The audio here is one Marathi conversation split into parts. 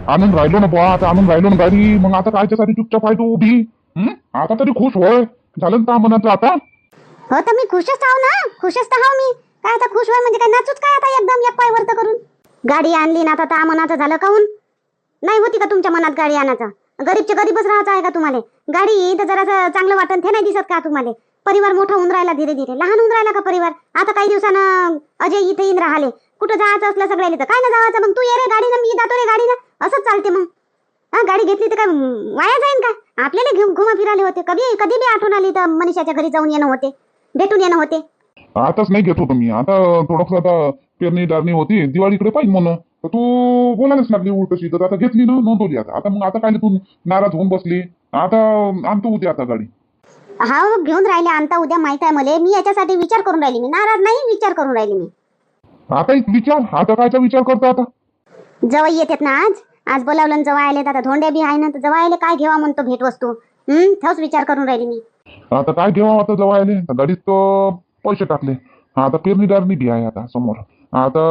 आणून राहिलो ना बुवा, आता आणून राहिलो ना गाडी, मग आता कायच्यासाठी चुपचाप आहे तू उभी? आता तरी खुश होय, झालं ना त्या मनाचं आता. हो तर मी खुशच आहो ना, खुशच तर आहो मी. काय आता खुश होय म्हणजे काय नाचूच काय आता एकदम एक पाय वरत करून. गाडी आणली ना आता त्या मनाचं झालं काहून? नाही होती का तुमच्या मनात गाडी आणायचं? गरीबचे गरीबच राहायचं आहे का तुम्हाला? गाडी तर जरा चांगलं वाटन ते नाही दिसत का तुम्हाला? परिवार मोठा होऊन राहिला, धीरे धीरे लहान होऊन राहिला का परिवार? आता काही दिवसानं अजय इथे येऊन राहिले, कुठं जायचं असलं सगळ्याला तर काय ना जायचं, मग तू ये रे गाडीनं, मी जातो रे गाडीनं, असंच चालते मग. हा, गाडी घेतली तर काय वाया जाईन का? आपल्याला घेऊन घुमा फिराले होते, कधी कधी बी आठवण आली तर मनीषाच्या घरी जाऊन येणं होते, भेटून येणं होते. आताच नाही घेत होतो मी, आता थोडस आता पेरणी दारणी होती, दिवाळीकडे पाहिजे म्हणून तर तू बोलायलाच लागली उलटशी, तर आता घेतली ना, नोंदवली. आता मग आता काय तू नाराज होऊन बसली? आता आणतो उद्या आता गाडी. हा घेऊन राहिले आणता उद्या, माहित आहे मला. मी याच्यासाठी विचार करून राहिली, मी नाराज नाही, विचार करून राहिली मी. आता एक विचार, आता कायचा विचार करतो आता? जवळ येतात ना आज बोलावलं जवळ आले, आता धोंड्या बी आहे ना, तर जवळ आले काय घेवा म्हणतो भेटवस्तू. तोच विचार करून राहिली मी. आता काय घेवा, आता जवळ आले गाडीत तो पैसे टाकले, आता पेरणीदारणी बी आहे आता समोर. आता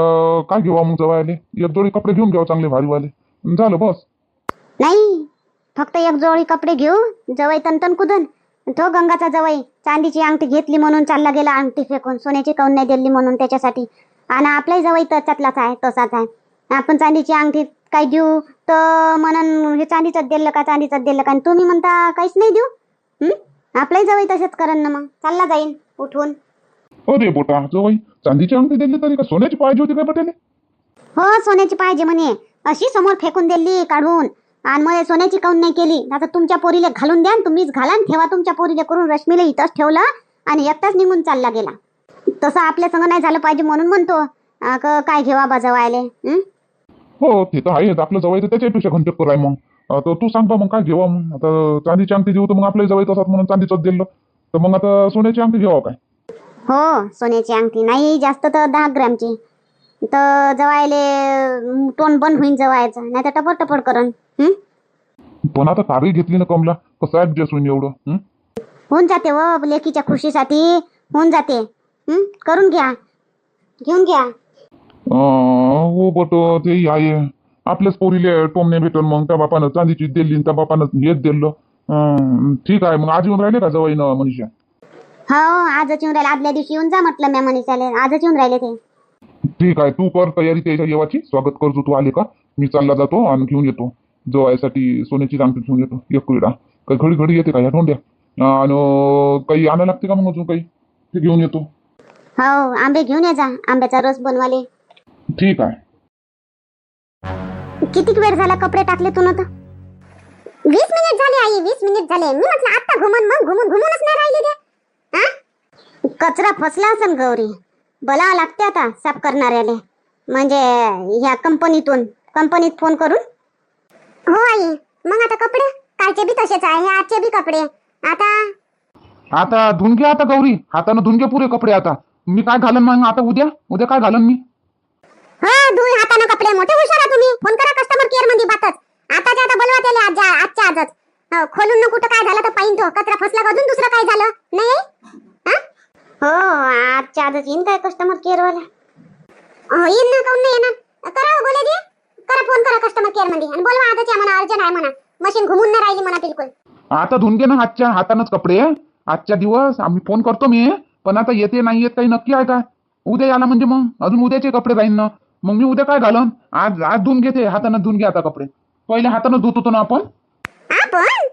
काय घेवा मग जवळ आले? एक जोडी कपडे घेऊन घ्यावं चांगले भारीवाले, झालं बस. नाही, फक्त एक जोडी कपडे घेऊ. जवळ तनतन कुदन तो गंगाचा जवळ चांदीची अंगठी घेतली म्हणून चालला गेला अंगठी फेकून, सोन्याची काऊन नाही दिली म्हणून त्याच्यासाठी. आणि आपलाही जवळ त्याच्यातलाच आहे, तसाच आहे. आपण चांदीची अंगठी काय देऊ तर म्हणून हे चांदीच दिलं का, चांदीच दिलं का, तुम्ही म्हणता काहीच नाही देऊ. आपलाही जवळ तसंच करण ना, मग चालला जाईन उठून. अरे बोटा, जवळ चांदीची अंगठी दिली तरी का सोन्याची पाहिजे होती काय पटेल? हो, सोन्याची पाहिजे म्हणे, अशी समोर फेकून दिली काढून. आणि मग सोन्याची काऊन नाही केली? आता तुमच्या पोरीला घालून द्या, तुम्हीच घाला ठेवा तुमच्या पोरीला करून. रश्मीला इथंच ठेवलं आणि एकटाच निघून चालला गेला. तसं आपल्या संग नाही झालं पाहिजे म्हणून म्हणतो काय घेवा बा जवायले. हो ते तर आहे, आपलं जवळ तर त्याच्यापेक्षा घंटेकर आहे. मग तर तू सांग बा मग काय घेवा? मग आता चांदीची अंगठी देऊ तर मग आपल्या जवळ तसाच म्हणून चांदीच दिलं, तर मग आता सोन्याची अंगठी घेवा काय? हो, सोन्याची अंगठी नाही, जास्त तर 10 ग्रॅमची. तर जवायले तोंड बंद होईन जवायचं, नाही तर टपड टपड करण. पण आता तारी घेतली ना कमला, कसं ऍडजस्ट होईन एवढं? होऊन जाते व लेकीच्या खुशीसाठी होऊन जाते. करून घ्या, घेऊन घ्या. हो बट ते आहे, आपल्याच पोरीले टोमने भेटून मग त्या बापानं चांदीची दिली, त्या बापानं हेच दिलं. ठीक आहे, मग आज येऊन राहिले का जवळ ना मनीषा? हो, आजच येऊन राहिले. आदल्या दिवशी येऊन जा म्हटलं मी मनीषाले, आजच येऊन राहिले ते. ठीक आहे, तू कर तयारी त्याच्या येवाची. स्वागत करतो, तू आले का मी चालला जातो आणि घेऊन येतो जवळसाठी सोन्याची अंगठी घेऊन येतो. एक वेळा काही घडी घडी येते का या धोंड्या? आणि काही आणायला लागते का मग अजून काही? ते घेऊन येतो. हो, आंबे घेऊन ये जा, आंब्याचा रस बनवाले. ठीक आहे. किती वेळ झाला कपडे टाकले तू ना? तर 20 मिनिट झाले आई, 20 मिनिट झाले. मी म्हटलं आता घुमून मग घुमूनच नाही राहिले ते. कचरा फसला असन गौरी, बोलावं लागते आता साफ करणाऱ्याले, म्हणजे ह्या कंपनीत फोन करून. हो आई, मग आता कपडे कालचे बी तसेच आहे, आजचे बी कपडे आता धुवून घ्या आता गौरी, हातानं धुवून घे पुरे कपडे. आता मी काय घालन मग आता उद्या काय घालन मी? हा, धुई हातानं कपडे. मोठे हुशार आहे तुम्ही. फोन करा कस्टमर केअर मध्ये बातच. आताच्या आता बोलवा त्याला, आजच्या आजच. खोलून न कुठं काय झालं तर पाहिन तो. कचरा फसला का अजून दुसरं काय झालं नाही? हो, आजच्या आजच येईन काय कस्टमर केअर वाला? येईन ना, काऊन नाही येणार? करा बोले दे, करा फोन करा कस्टमर केअर मध्ये आणि बोलवा आजच या म्हणा, अर्जंट आहे म्हणा, मशीन घुमून नाही राहिली म्हणा बिलकुल. आता धुवून घे ना आजच्या हातानंच कपडे. आजच्या दिवस आम्ही फोन करतो मी, पण आता येते नाही येत काही नक्की आहे का? उद्या याला म्हणजे मग अजून उद्याचे कपडे राहीन ना, मग मी उद्या काय घालन? आज धुवून घेते, हातानं धुवून घे आता कपडे. पहिले हातानं धुत होतो ना आपण.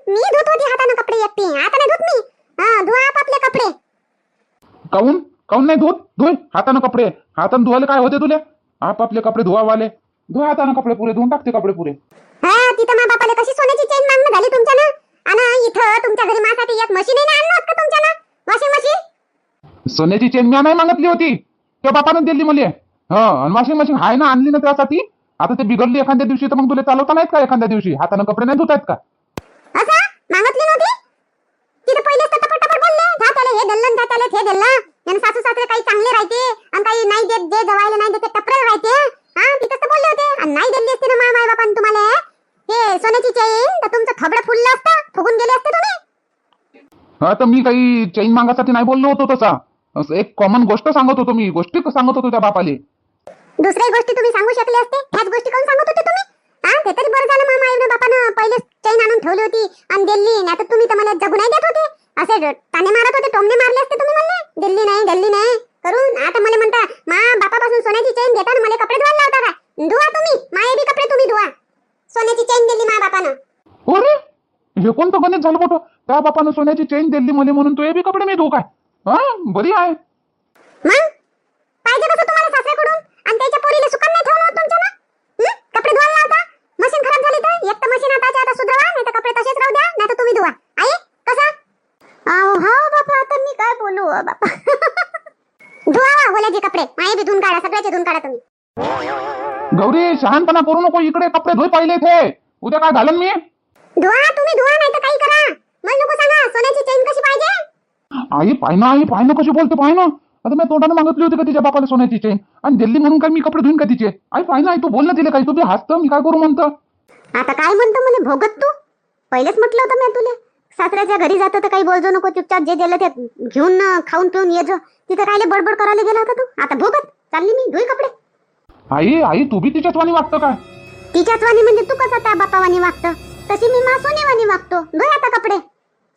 मी धुत होती हातानं कपडे एकटी, आता नाही धुत मी. धुवा आपले कपडे. काऊन नाही धुवत? हातानं कपडे. हातानं धुवायला काय होते तुला? आपले कपडे धुवावाले. धुवा हातानं कपडे पुरे, धुवून टाकते कपडे पुरे. तिथं माझ्या बापाला कशी सोन्याची चेन मागणं झाली तुमच्या ना, आणि इथं तुमच्या घरी माझ्यासाठी एक मशीन आहे ना, आणलं का तुमच्या ना वॉशिंग मशीन? सोन्याची चेन मी नाही मागितली होती, त्या बापानं दिली मला. आणि वॉशिंग मशीन आहे ना, आणली ना त्यासाठी. आता ते बिघडली एखाद्या दिवशी तर मग तुला चालवता नाहीत का? एखाद्या दिवशी हातानं कपडे नाही धुतायत का? असं मागितली नव्हती? तिथं पहिलेच तर टपट बोलले, जा त्याला हे दिलं, जा त्याला हे दिलं. आणि सासू सासरे काही चांगले राहते आणि काही नाही देत, जे जवायला नाही देते टपरे राहते. तिथं तर बोलले होते. आणि नाही दिली असते ना माय बापान तुम्हाला हे सोन्याची चेन, तर तुमचं थबडं फुललं असतं, फुगून गेले असते तुम्ही. तर मी काही चेन मागासाठी नाही बोललो होतो तसा. एक कॉमन गोष्ट सांगत होतो मी, गोष्टी सांगत होतो त्या बापाले. दुसऱ्या गोष्टी तुम्ही सांगू शकले असते, ह्याच गोष्टी कोण सांगत होते तुम्ही? ते तरी बरं झालं ठेवली होती आणि दिल्ली नाही तर तुम्ही तर मला जगू नाही देत होते. असे ताने मारत होते, टोमणे मारले असते तुम्ही मला. दिल्ली नाही करून आता मला म्हणता मा बापापासून सोन्याची चेन घेता मला कपडे धुवायला लावता का? धुवा तुम्ही, माये बी कपडे तुम्ही धुवा. सोन्याची चेन दिली मा बापानं. अरे हे कोणतं गणित झालं मोठं? त्या बापानं सोन्याची चेन दिली मला म्हणून तू हे बी कपडे मी धुऊ काय? हा बरी आहे. मग पाहिजे कसं तुम्हाला सासऱ्याकडून? आणि त्याच्या पोरीला सुकन नाही ठेवलं होतं तुमच्या ना? कपडे धुवायला लावता. मशीन खराब झाली तर एक तर मशीन आता सुधारा, नाही तर कपडे तसेच राहू द्या, नाही तर तुम्ही धुवा. आई कसं? हो बापा, आता मी काय बोलू बापा. धुवा ओल्याचे कपडे, माये बी धुवून काढा, सगळ्याचे धुवून काढा तुम्ही. गौरी शहाणपणा करू नको, इकडे कपडे धुई पाहिले थे. उद्या काय घालन मी? धुवा तुम्ही, धुवा नाही तर काही करा. मला नको सांगा सोन्याची चेन कशी पाहिजे. आई पाहिनं कशी बोलते पाहिनं. आता मी तोंडाने मागितली होती का तिच्या बापाला सोन्याची चेन आणि दिल्ली म्हणून काय मी कपडे धुईन का तिचे? आई पाहिनं, आई तू बोल ना तिला काही, तू बी हसतं मी काय करू म्हणतं. आता काय म्हणतो मला भोगत तू? पहिलेच म्हटलं होतं मी तुला सासऱ्याच्या घरी जातं तर काही बोलजो नको, चुपचाप जे दिलं ते घेऊन खाऊन पिऊन ये जो. तिथं कायले बडबड करायला गेला होता तू? आता भोगत चालली मी धुई कपडे. आई तू बी तिच्याच वाणी वागतं काय? तिच्याच वाणी म्हणजे तू कसा त्या बापावानी वागतं तशी मी मा सोनेवानी वागतो. धुई आता कपडे.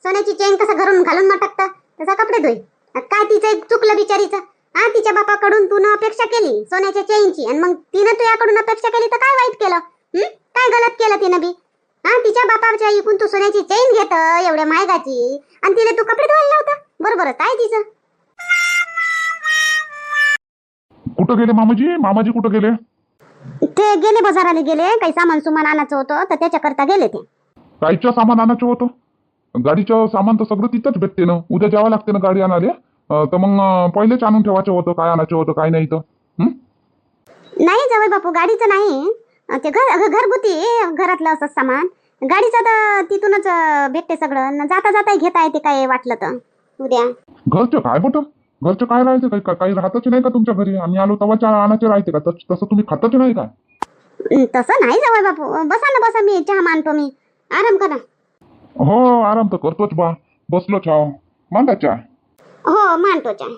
सोन्याची चेन कसं घरून घालून मग टाकतं तसा कपडे धुई. काय तिचं एक चुकलं बिचारीचं? हा तिच्या बापाकडून तू अपेक्षा केली सोन्याच्या चेनची आणि मग तिनं तुझ्याकडून अपेक्षा केली तर काय वाईट केलं? काय गलत केलं तिनं बी? हा तिच्या बापाच्या ऐकून तू सोन्याची चेन घेत एवढ्या महागाची आणि तिला तू कपडे धुवायला लावता. बरोबरच आहे तिचं. कुठं गेले मामाजी कुठं गेले? ते गेले बाजाराला गेले, काही सामान सुमान आणायचं होतं तर त्याच्याकरता गेले ते. काहीचं सामान आणायचं होतं? गाडीचं सामान तर सगळं तिथंच भेटते ना. उद्या जावं लागते ना गाडी आणाले. तर मग पहिलेच आणून ठेवायचं होतं काय आणायचं होतं काय नाही तर. नाही जावई बापू, गाडीचं नाही, ते घरगुती घरातलं असं सामान. गाडीचं तर तिथूनच भेटते सगळं, जाता जाता घेता येते काय वाटलं तर उद्या. घरचं काय होतं? घरचं काय राहायचं? काही राहतच नाही का तुमच्या घरी? आम्ही आलो तेव्हा चहा आणायचे राहते का? तसं तुम्ही खातच नाही का? तसं नाही जावई बापू, बसा ना बसा, मी चहा मानतो, मी आराम करा. हो आराम तर करतोच बा, बसलो चहा मांडा चहा. हो मानतो चहा.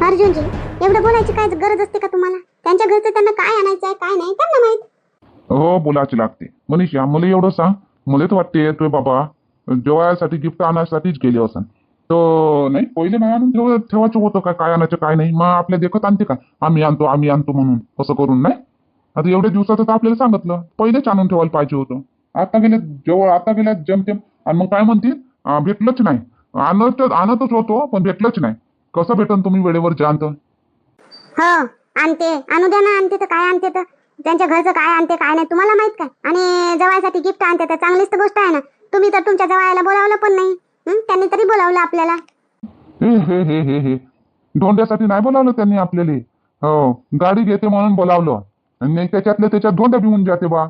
अर्जुनजी एवढं बोलायची काय गरज असते का तुम्हाला? त्यांच्या घरचं त्यांना काय आणायचं आहे काय नाही त्यांना माहित. हो बोलायची लागते. मनीषा मला एवढं सांग, मला तर वाटते तुझे बाबा जेवायसाठी गिफ्ट आणण्यासाठीच गेले असं. तो नाही पहिले नाही आणून ठेवायचं होतं काय आणायचं काय नाही. मग आपल्या देखत आणते का आम्ही आणतो म्हणून कसं करून? नाही आता एवढ्या दिवसाचं तर आपल्याला सांगितलं, पहिलेच आणून ठेवायला पाहिजे होतं. आता गेल्या जमतेम आणि मग काय म्हणतील भेटलंच नाही. आणतच होतो पण भेटलंच नाही. कसं भेटन तुम्ही वेळेवर जाणत? हो आणते, आणू द्या ना. आणते तर काय आणते तर त्यांच्या घरचं काय आणते काय नाही तुम्हाला माहित काय? आणि जवायसाठी गिफ्ट आणते तर चांगलीच तर गोष्ट आहे ना. तुम्ही तर तुमच्या जवायला बोलावलं पण नाही. त्यांनी तरी बोलावलं आपल्याला. हे धोंड्यासाठी नाही बोलावलं त्यांनी आपल्याला. हो गाडी घेते म्हणून बोलावलं आणि त्याच्यात धोंड्या भिवून जाते बा.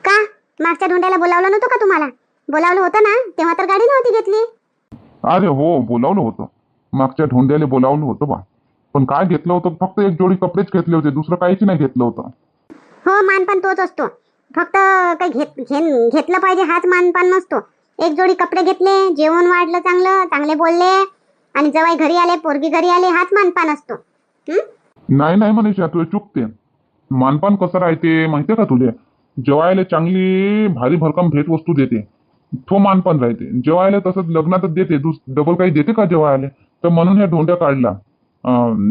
का मागच्या धोंड्याला बोलावलं नव्हतं का तुम्हाला? बोलावलं होतं ना, तेव्हा तर गाडी नव्हती घेतली. अरे हो बोलावलं होतं, मागच्या धोंड्याला बोलावलं होतं बा. पण काय घेतलं होतं? फक्त एक जोडी कपडेच घेतले होते, दुसरं काहीच नाही घेतलं होतं. हो मानपान तोच असतो, फक्त काही घेतलं पाहिजे हाच मानपान नसतो. एक जोडी कपडे घेतले, जेवण वाढलं, चांगले बोलले आणि जवाई घरी आले, पोरगी घरी आले, हाच मानपान असतो. नाही मनीषा तू चुकते. मानपान कसं राहते माहितीये का तुले? जेवायला चांगली भारी भरकम भेट वस्तू देते तो मानपान राहते. जेवायला तसंच लग्नातच देते, डबल काही देते का जेवायला? तर म्हणून ह्या धोंड्या काढला,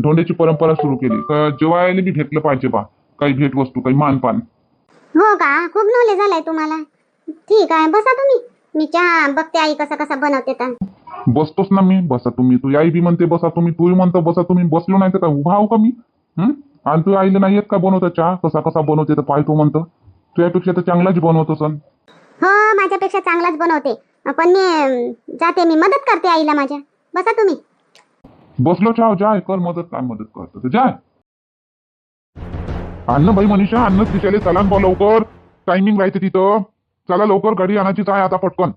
धोंड्याची परंपरा सुरू केली. जेवायला बी घेतलं पाहिजे बा काही भेट वस्तू, काही मानपान. हो का? खूप नॉलेज आलाय तुम्हाला. ठीक आहे बसा तुम्ही, मी चहा बघते आई कसा बनवते तर. बसतोच ना मी. बसा तुम्ही. तू आई बी म्हणते बसा तुम्ही, तूही म्हणतो बसा तुम्ही. बसलो नाही तर काय उभा आहो का मी? आणि तू आईला नाही येत का बनवता चहा? कसा बनवते तर पाय तू म्हणतो. तुझ्यापेक्षा तर चांगलाच बनवतो सन. हो माझ्यापेक्षा चांगलाच बनवते, पण मी जाते, मी मदत करते आईला माझ्या. बसा तुम्ही. बसलो चहा जाय कर मदत. काय मदत करतो तर जाय. अन्न बाई मनीषा, अन्न तिच्याला चला बा लवकर, टायमिंग राहते तिथं. चला लवकर गाडी आणायचीच आहे आता पटकन.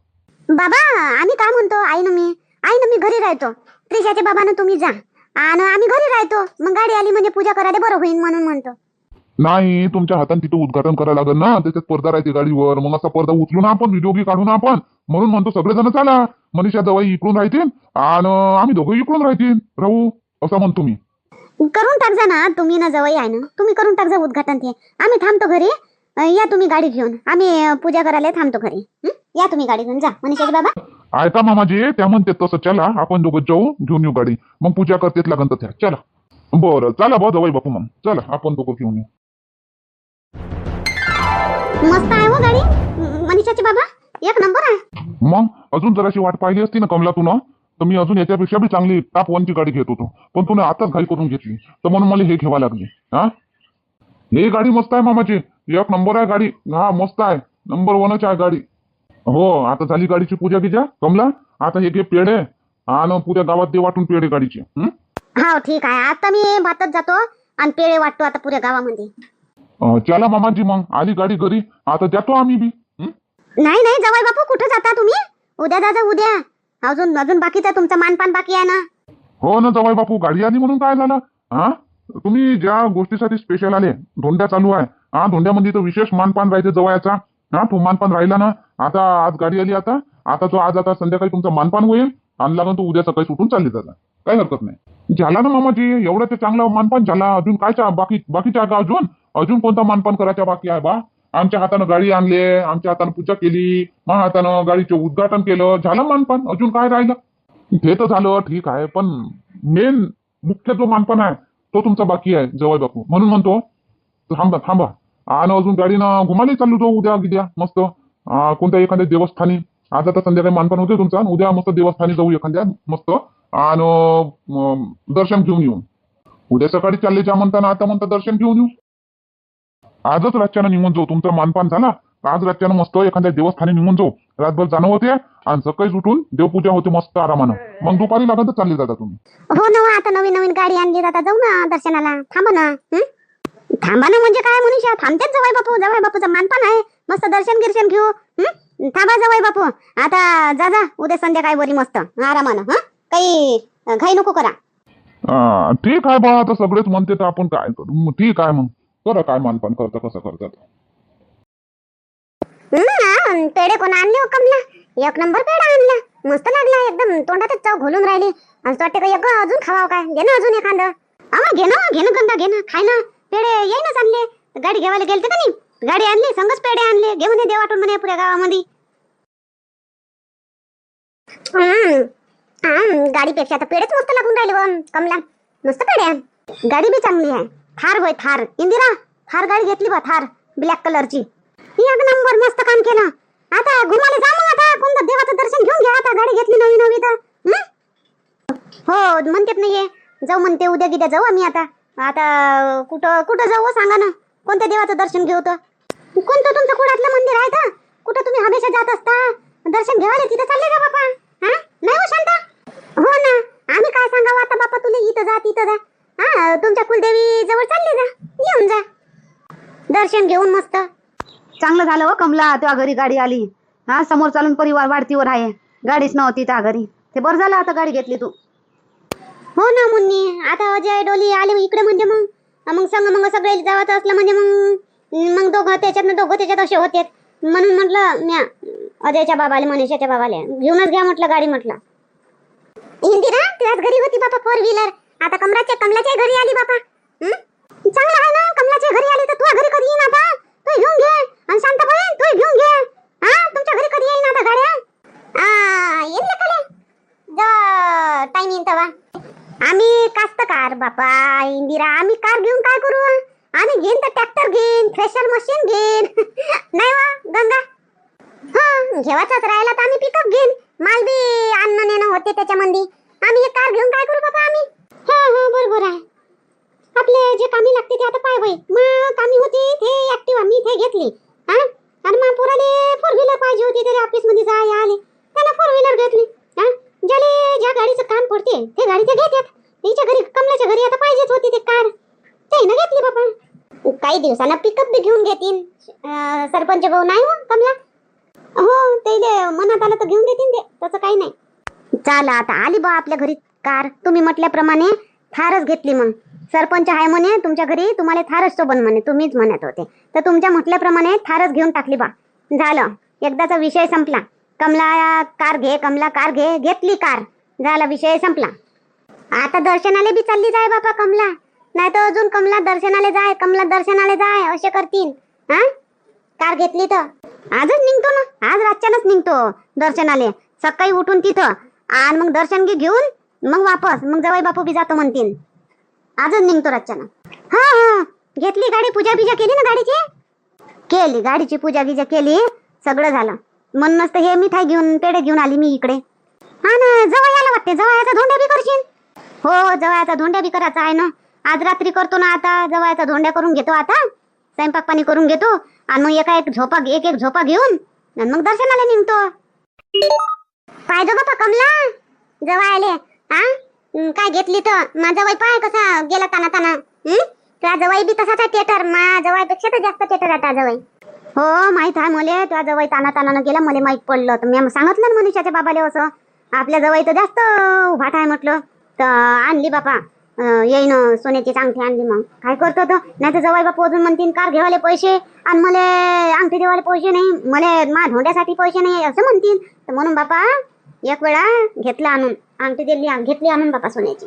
बाबा आम्ही काय म्हणतो, आई ना मी घरी राहतो. त्रिशाच्या बाबानं तुम्ही जा आणि आम्ही घरी राहतो. मग गाडी आली म्हणजे पूजा करायला बरं होईल म्हणून म्हणतो. नाही तुमच्या हाताने तिथं उद्घाटन करायला लागेल ना, त्याच्यात पडदा राहते गाडीवर. मग असा पडदा उचलून आपण व्हिडिओ काढून आपण म्हणून म्हणतो सगळेजण चला. मनीषा जवाई इकडून राहतील आणि आम्ही दोघं इकडून राहू असं म्हणतो मी. करून टाक जा ना तुम्ही ना, जवळ आहे ना, तुम्ही करून टाक जा उद्घाटन. ते आम्ही थांबतो घरी या तुम्ही गाडी घेऊन, आम्ही पूजा करायला थांबतो घरी. हं? या तुम्ही गाडी घेऊन जा मनीषाचे बाबा. ऐका मामाजी, त्या म्हणते तसं चला आपण दोघं जाऊ, घेऊन येऊ गाडी, मग पूजा करतेत लागन तर त्या. चला बरं, चला बा जवळ बापू, मग चला आपण दोघं घेऊन येऊ. मस्त आहे हो गाडी मनीषाचे बाबा, एक नंबर आहे. मग अजून जराशी वाट पाहिली असती ना कमला तू, तर मी अजून याच्यापेक्षा बी चांगली टॉप 1 ची गाडी घेत होतो, पण तुला आताच घाई करून घेतली, तर म्हणून मला हे घ्यावा लागली. हा, ही गाडी मस्त आहे मामाची, एक नंबर आहे गाडी. हा मस्त आहे, नंबर 1च आहे गाडी. हो, आता झाली गाडीची पूजा गिजा कमला, आता हे घे पेढे आणि पुऱ्या गावात दे वाटून पेढे गाडीचे. हो ठीक आहे, आता मी भातच जातो आणि पेढे वाटतो आता पुऱ्या गावामध्ये. चला मामाजी, मग आली गाडी घरी, आता जातो आम्ही बी. नाही नाही जवाई बापू, कुठं जाता तुम्ही? उद्या जा, उद्या. अजून अजून बाकीचं तुमचं मानपान बाकी आहे ना. हो ना जवाई बापू, गाडी आली म्हणून काय झालं? हा, तुम्ही ज्या गोष्टीसाठी स्पेशल आले, धोंड्या चालू आहे, हा धोंड्यामध्ये तो विशेष मानपान राहायचं जवळचा. हा, तो मानपान राहिला ना, आता आज गाडी आली, आता तो आज आता संध्याकाळी तुमचा मानपान होईल आणि लागून तो उद्या सकाळी सुटून चालले जाता, काही हरकत नाही. झाला ना मामाजी, एवढं ते चांगला मानपान झाला, अजून काय बाकीच्या का अजून कोणता मानपान करायचा बाकी आहे बा? आमच्या हातानं गाडी आणली, आमच्या हातानं पूजा केली, माझ्या हातानं गाडीचं उद्घाटन केलं, झालं मानपान, अजून काय राहिलं? ते तर झालं ठीक आहे, पण मेन मुख्य जो मानपान आहे तो तुमचा बाकी आहे जवळ बापू, म्हणून म्हणतो थांबा आणि अजून गाडीनं घुमाले चालू जाऊ उद्या मस्त कोणत्या एखाद्या देवस्थानी. आज आता संध्याकाळी मानपान होते तुमचा, उद्या मस्त देवस्थानी जाऊ एखाद्या मस्त आणि दर्शन घेऊन येऊ. उद्या सकाळी चालले जा म्हणताना आता म्हणता दर्शन घेऊन येऊ. आजच रातच्यानं निघून जाऊ, तुमचं मानपान झाला आज रातच्यानं मस्त एखाद्या देवस्थानी निघून जाऊ, रातभर जाणं होते आणि सकाळी उठून देवपूजा होते मस्त आरामानं, मग दुपारी लागत तर चालले जाता तुम्ही. हो ना, आता नवीन गाडी आणली, आता जाऊ ना दर्शनाला. थांबा ना. थांबा ना म्हणजे काय मनीषा, थांबतेच जवाई बापूचं मानपान आहे, मस्त दर्शन गिर्शन घेऊ. थांबा जवाई बापू, आता जा उद्या संध्याकाळी वरी मस्त आरामानं. काही घाई नको करा. ठीक आहे बा, आता सगळेच म्हणते तर आपण काय करू. ठीक आहे, मग करा काय मानपान करता कसं करतात. पेढे कोण आणले हो कमला? एक नंबर पेढा आणला, मस्त लागला, एकदम तोंडातच चव घोलून राहिली. आणि वाटते का एक अजून खावाव काय? घे ना अजून एखादं. घे ना गंगा, घे ना, खाय ना पेढे. येई ना चालले, गाडी घेवायला गेलते का नाही, गाडी आणली संगच पेढे आणले, घेऊन दे वाटून म्हणे पुऱ्या गावामध्ये. गाडीपेक्षा आता पेढेच मस्त लागून राहिले कमला, मस्त पेढे आहे. गाडी बी चांगली आहे, थार होय थार. इंदिरा, थार गाडी घेतली बा, थार ब्लॅक कलरची, एक नंबर मस्त काम केलं. आता घुमाले जा मग, आता कोणतं देवाचं दर्शन घेऊन घ्या, आता गाडी घेतली नवी तर. हो म्हणतेत नाहीये, जाऊ म्हणते उद्या गिद्या जाऊ आम्ही. आता कुठं जाऊ सांगा ना, कोणत्या देवाचं दर्शन घेऊ? तर कोणतं तुमचं कुडातलं मंदिर आहे का? कुठं तुम्ही हमेशा जात असता दर्शन घेवाले, तिथं चालले का बापा? नाही हो शांता? हो ना, आम्ही काय सांगावं आता बापा तुला, इथं जा तिथं जा. तुमच्या कुलदेवी जवळ चालले जा, येऊन जा दर्शन घेऊन मस्त. चांगलं झालं हो कमला, त्या घरी गाडी आली. हा, समोर चालून परिवार वाढतीवर आहे, गाडीच नव्हती त्या घरी, ते बरं झालं आता गाडी घेतली तू. हो ना मुन्नी, आता अजय डोली आले इकडे म्हणजे मग मग सगळे जावं असलं म्हणजे मग दोघं त्याच्यात असे होते, म्हणून म्हटलं म्या अजयच्या बाबाले मनीषाच्या बाबाले घेऊनच घ्या म्हटलं गाडी. म्हटलं इंदिरा तुझ्याच घरी होती बापा 4 व्हीलर, आता कमलाच्या घरी आली बापा. चांगलं आहे ना, कमलाच्या घरी आली तर तुझ्या घरी कधी येईन आता? तू घेऊन घे आणि शांताबाई तू घेऊन घे. तुमच्या घरी कधी येईन आता गाड्या? येईन ना खाली टाइम येईन तेव्हा. आम्ही कास्तकार बापा इंदिरा, आम्ही कार घेऊन काय करू? आम्ही घेईन तर ट्रॅक्टर घेईन, थ्रेशर मशीन घेईन. नाही वा गंगा? घेवाचाच राहिला तर आम्ही पिकअप घेईन, माल बी आणणं नेणं होते त्याच्यामध्ये. आम्ही एक कार घेऊन काय करू बाबा आम्ही? हो बरोबर आहे, आपले जे कामी लागते ते आता पाय बाई. मग कामी होती ते ऍक्टिव्हा मी ते घेतली, आणि मग पोराले 4 व्हीलर पाहिजे होती, तरी ऑफिस मध्ये जाय आले, त्याला 4 व्हीलर घेतली. ज्याले ज्या गाडीचं काम पडते ते गाडी ते घेतात. तिच्या घरी कमलाच्या घरी आता पाहिजेच होती ते कार, ते ना घेतली बाबा. काही दिवसांना पिकअप बी घेऊन घेतील सरपंच भाऊ. नाही हो कमला? हो, ते मनात आलं तर घेऊन देतील ते, तसं काही नाही. चला आता आली बा आपल्या घरी कार, तुम्ही म्हटल्याप्रमाणे थारच घेतली. मग सरपंच आहे म्हणे तुमच्या घरी, तुम्हाला थारच सोबत म्हणे, तुम्हीच म्हणत होते तर तुमच्या म्हटल्याप्रमाणे थारच घेऊन टाकली बा. झालं, एकदाचा विषय संपला. कमला कार घे, कमला कार घे, घेतली कार, झाला विषय संपला. आता दर्शनाला बी चालली जाय बापा कमला, नाही तर अजून कमला दर्शनाला जाय असे करतील. घेतली तर आजच निघतो ना, आज रातच्यानच निघतो दर्शनाले. सकाळी उठून तिथं आणि मग दर्शन घेऊन मग वापस, मग जवाई बापू बी जातो म्हणतील. आजच निघतो रातच्यानं. हा हा, घेतली गाडी, पूजा बिजा केली ना गाडीची? केली, गाडीची पूजा गिजा केली, सगळं झालं. म्हणूनच तर हे मिठाई घेऊन, पेढे घेऊन आली मी इकडे. हा ना, जवळ यायला वाटते. जवळचा धोंड्या बी करशील? हो, जवळचा धोंड्या बी करायचा आहे ना. आज रात्री करतो ना. आता जवळचा धोंड्या करून घेतो, आता स्वयंपाक पाणी करून घेतो आणि मग एक झोपा घेऊन आणि मग दर्शनाला निघतो. पाहिजे बापा कमला जवळ आले. हा, काय घेतली तर माझा वय पाय कसा गेला ताना. त्या जवाई बी तसाच आहे थिएटर, मा जवाईपेक्षा तर जास्त थिएटर आहे त्या जवाई. हो माहित आहे मला, त्या जवाई तानानं गेला, मला माहित पडलं. तर मी सांगितलं ना मनीषाच्या बाबाले, असं आपल्या जवाई तर जास्त उभाट आहे म्हटलं. तर आणली बापा, येईन सोन्याची अंगठी आणली. मग काय करतो तो, नाही तर जवाई बापू अजून म्हणतील कार घेवाले पैसे आणि मला अंगठी देवाले पैसे नाही, मला मा धोंड्यासाठी पैसे नाही असं म्हणतील. तर म्हणून बापा एक वेळा घेतला आणून, अंगठी घेतली आणून बापा सोन्याची.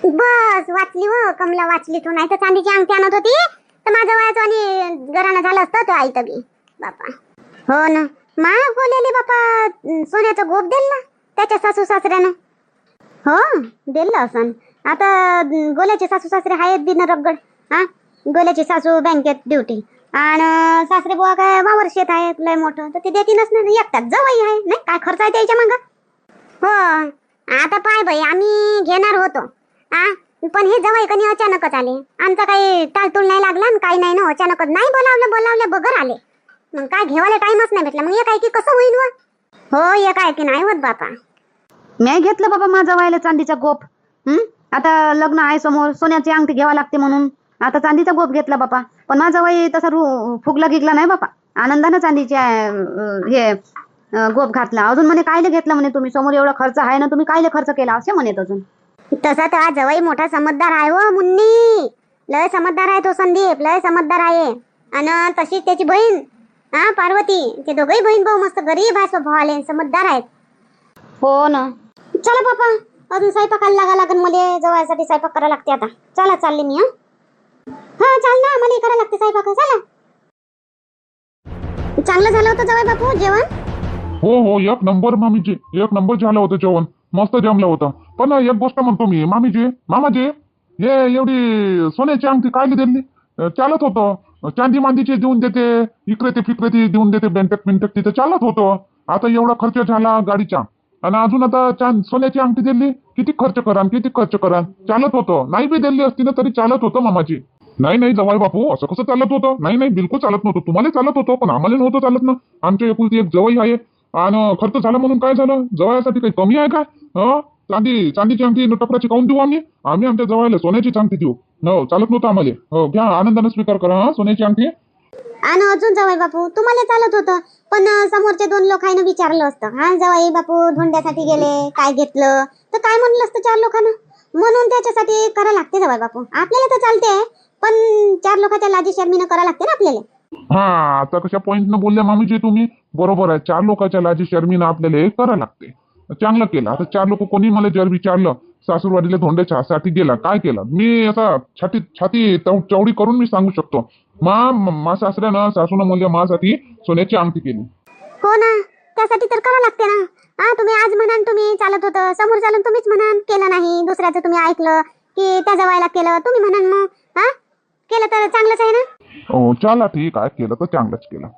बस वाचली हो कमला, वाचली तू. नाही तर चांदीची अंगठी आणत होती तर माझं वयाचं आणि घरानं झालं असतं तो आई तबी बापा. हो ना, मा बोलेली बापा सोन्याचं गोप दिलं त्याच्या सासू सासऱ्यानं. हो दिलं असं. आता गोल्याचे सासू सासरे आहेत बी न रगड. हा, गोल्याची सासू बँकेत ड्युटी आणि सासरे बुवा काय वावर शेत आहे लय मोठं, तर ते देतीनच ना. एकटाच जवळ आहे, नाही काय खर्च आहे त्याच्या मागं. हो, आता पाय बाई आम्ही घेणार होतो, पण हे जवळ कधी अचानकच आले. आमचा काही टाळतुळ नाही लागला, काही नाही ना, अचानकच नाही बोलावलं बगर आले. मग काय घेवायला टाइमच नाही भेटला. मग एक आहे की कसं होईल व? हो, एक आहे की नाही होत बापा. मी घेतलं बाबा माझा व्हायला चांदीचा गोप. आता लग्न आहे समोर, सोन्याची अंगठी घ्यावा लागते म्हणून आता चांदीचा गोप घेतला बापा. पण माझा वय तसा फुगला गिगला नाही बापा. आनंदानं चांदीचे हे गोप घातला. अजून म्हणे कायले घेतला म्हणे तुम्ही, समोर एवढा खर्च आहे ना, तुम्ही कायले खर्च केला असे म्हणत. अजून तसा तर आज जवाई मोठा समजदार आहे हो मुन्नी, लय समजदार आहे तो संदीप, लय समजदार आहे. आणि तशीच त्याची बहीण पार्वती, ते दोघही बहीण भाऊ मस्त गरीब आहे स्वभावाले, समजदार आहेत. हो ना. चला बापा, अजून स्वयंपाकाला लागा लागन मला, जवळसाठी स्वयंपाक करायला लागते आता. चला चालले मी. हा चाल ना, मला करायला लागते स्वयंपाक. चला. चांगलं झालं होतं जवळ बापू जेवण? हो, एक नंबर मामीजी, एक नंबर झालं होतं जेवण, मस्त जमलं होतं. पण एक गोष्ट म्हणतो मी, मामाजी हे एवढी सोन्याची अंगठी काय दिली? चालत होतं चांदी मांदीची देऊन देते, इकडे ते फिकडे ती देऊन देते, बँकेत तिथे चालत होतं. आता एवढा खर्च झाला गाडीचा आणि अजून आता सोन्याची अंगठी दिली, किती खर्च करा. चालत होतं, नाही बी दिली असती ना तरी चालत होतं मामाजी. नाही जवाई बापू, असं कसं चालत होतं? नाही बिलकुल चालत नव्हतं. तुम्हाला चालत होतं पण आम्हाला नव्हतं चालत ना. आमच्या एकुलती एक जवाई आहे आणि खर्च झाला म्हणून काय झालं? जवळसाठी काही कमी आहे का? चांदीची अंगठी टपराची काऊन देऊ आम्ही आमच्या जवळला सोन्याची अंगठी देऊ. हो, चालत नव्हतं आम्हाला. हो, घ्या आनंदाने स्वीकार करा सोन्याची अंगठी. आणि अजून जवाई बापू तुम्हाला चालत होतं, पण समोरचे दोन लोकांना विचारलं असतं, हा जवाई बापू धोंड्यासाठी गेले, काय घेतलं, तर काय म्हणलं असतं चार लोकांना. म्हणून त्याच्यासाठी करा लागते जवाई बापू. आपल्याला तर चालते, पण चार लोकांच्या लाजी शर्मीनं करा लागते ना आपल्याला. हा, आता कशा पॉइंटनं बोलल्या मामीजी तुम्ही? बरोबर आहे, चार लोकांच्या लाजी शर्मीनं आपल्याला करा लागते. चांगलं केलं. आता चार लोक कोणी मला जर विचारलं सासूरवाडीला धोंड्याच्या साठी गेला, काय केलं, मी असा छाती चौडी करून मी सांगू शकतो, मा सासऱ्यानं सासूनं म्हणजे माझ्यासाठी सोन्याची अंगठी केली. हो ना, त्यासाठी तर करा लागते ना. तुम्ही आज म्हणान तुम्ही चालत होतं, समोर चालून तुम्हीच म्हणान केलं नाही, दुसऱ्याचं तुम्ही ऐकलं की त्या जवायला केलं, तुम्ही म्हणान मग केलं तर चांगलंच आहे ना. हो, चला ठीक आहे, केलं तर चांगलंच केलं.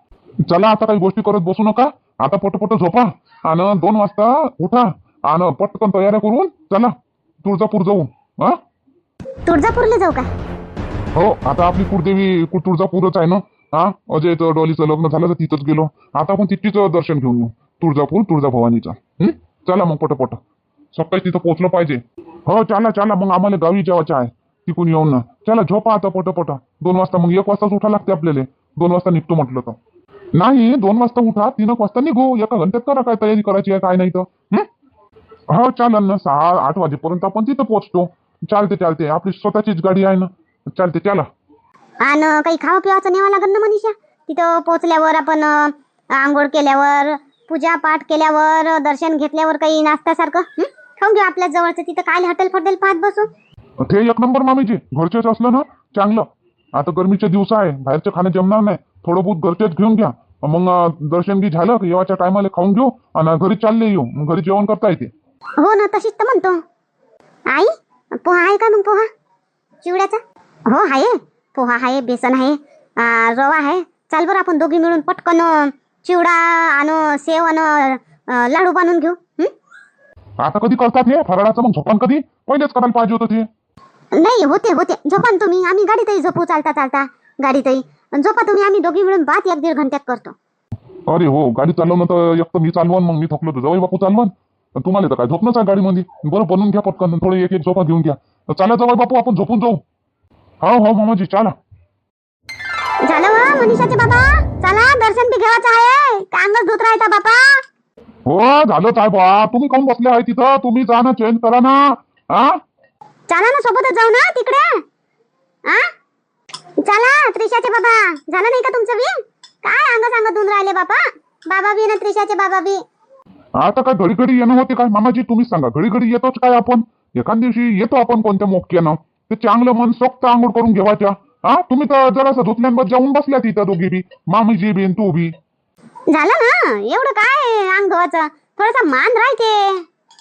चला आता काही गोष्टी करत बसू नका, आता पटपट झोपा आणि 2 वाजता उठा आणि पटकन तयाऱ्या करून चला तुळजापूर जाऊ. तुळजापूरला जाऊ का? हो, आता आपली कुळदेवी तुळजापूरच आहे ना. अजय तर डॉलीचं लग्न झालं तर तिथंच गेलो, आता आपण तिथीच दर्शन घेऊन येऊ, तुळजाभवानीचं. चला मग पटपट, सकाळी तिथं पोहोचलं पाहिजे. हो चला मग आम्हाला गावी जेवायचं आहे, तिकून येऊन ना. चला झोपा आता पटपट. 2 वाजता मग 1 वाजताच उठा लागते आपल्याला. 2 वाजता निघतो म्हटलं तर नाही, 2 वाजता उठा, 3 वाजता निघू. 1 घंट्यात करा काय तयारी करायची आहे काय नाही तर. हो चालेल ना, 6-8 वाजेपर्यंत आपण तिथं पोहोचतो. चालते, आपली स्वतःचीच गाडी आहे ना. चालते, चला. आणि काही खावा पिवाचं न्यावं लागेल ना मनीषा. तिथं पोहोचल्यावर आपण आंघोळ केल्यावर, पूजा पाठ केल्यावर, दर्शन घेतल्यावर काही नाश्त्यासारखं खाऊन घेऊ आपल्या जवळचं. तिथं काय हॉटेल पाहत बसू. ते 1 नंबर मामीजी, घरचेच असलं ना चांगलं. आता गरमीचे दिवस आहे, बाहेरचं खाणं जमणार नाही. थोडं बहुत घरचेच घेऊन घ्या मग दर्शन घे झालं की येवाच्या टायमाला खाऊन घेऊ आणि घरी चालले येऊ मग घरी जेवण करता येते. हो ना तशीच तर म्हणतो. आई पोहा आहे का मग? पोहा चिवड्याचा हो आहे. पोहा आहे, बेसन आहे, रवा आहे. चाल बरं आपण दोघी मिळून पटकन चिवडा आणू, सेव आणू, लाडू बनवून घेऊ. आता कधी करतात हे फराळाचं? मग झोपान कधी? पहिलेच करायला पाहिजे होतं ते. नाही होते होते झोपान तुम्ही. आम्ही गाडीतही झोपू, चालता चालता गाडीतही झोपा तुम्ही. आम्ही दोघी मिळून बात 1-1.5 घंट्यात करतो. अरे हो, गाडी चालवणं तर एक तर मी चालवण, मग मी थकलो तर जवळ बापू चालवण. तुम्हाला तर काय झोपणंच आहे गाडीमध्ये. बरं बनवून घ्या पटकन, थोडे एक एक झोपा घेऊन घ्या. चला जवळ बापू आपण झोपून जाऊ. हो हो मामाजी चला. झालं वा मनीषाचे बाबा, चला दर्शन बी घ्यायचं आहे. कांगच धुत राहता बाबा. हो झालंच आहे बा. तुम्ही काऊन बसले आहे तिथं? तुम्ही जा ना, चेंज करा ना. हा चला ना सोबतच जाऊ ना तिकडे. चला त्रिशाचे बाबा, झालं नाही का तुमचं बी? काय अंग सांगत धुन राहिले बाबा. बाबा बी ना त्रिशाचे बाबा बी. आता काय घडी घडी येणं होते काय मामाजी? तुम्हीच सांगा. घडी घडी येतोच काय आपण? एखाद दिवशी येतो आपण कोणत्या मोक्यानं. ते चांगलं मन सोक्त आंघोळ करून घेवायच्या. हा तुम्ही तर जरासं धुतल्यांवर जाऊन बसल्या तिथं दोघी बी, मामीजी बी तू बी. झालं ना एवढं काय अंग धुवायचं? थोडासा मान राहते,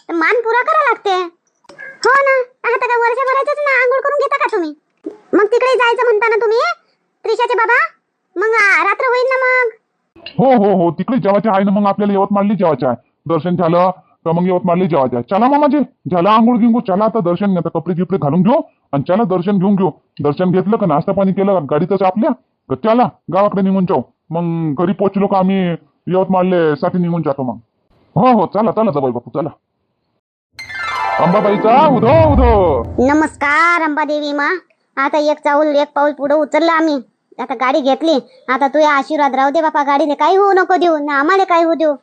तर मान पुरा करा लागते. हो ना, आता काय वर्षभराचंच ना आंघोळ करून घेता का तुम्ही? मग तिकडे जायचं म्हणता ना तुम्ही त्रिशाचे बाबा? मग रात्र होईल ना मग. हो हो हो तिकडे जेवायचे आहे ना. मग आपल्याला यवतमाळली जेवायचे आहे. दर्शन झालं तर मग यवतमाळली जेवायचे आहे. चला मामाजी, झालं आंघोळ गिंगू. चला आता दर्शन घ्या, कपडे गिपडे घालून घेऊ आणि चला दर्शन घेऊन घेऊ. दर्शन घेतलं का नाश्ता पाणी केलं गाडीतच आपल्या, तर चला गावाकडे निघून जाऊ. मग घरी पोहोचलो का आम्ही यवतमाळले साठी निघून जातो मग. हो हो चला चला जवळ बापू चला. अंबाबाईचा उधो उधो. नमस्कार अंबादेवी मा. आता एक पाऊल पुढे उचललं आम्ही. आता गाडी घेतली. आता तुझ्या आशीर्वाद राहू दे बापा. गाडीने काही होऊ नको देऊ ना, आम्हाला काही होऊ देऊ.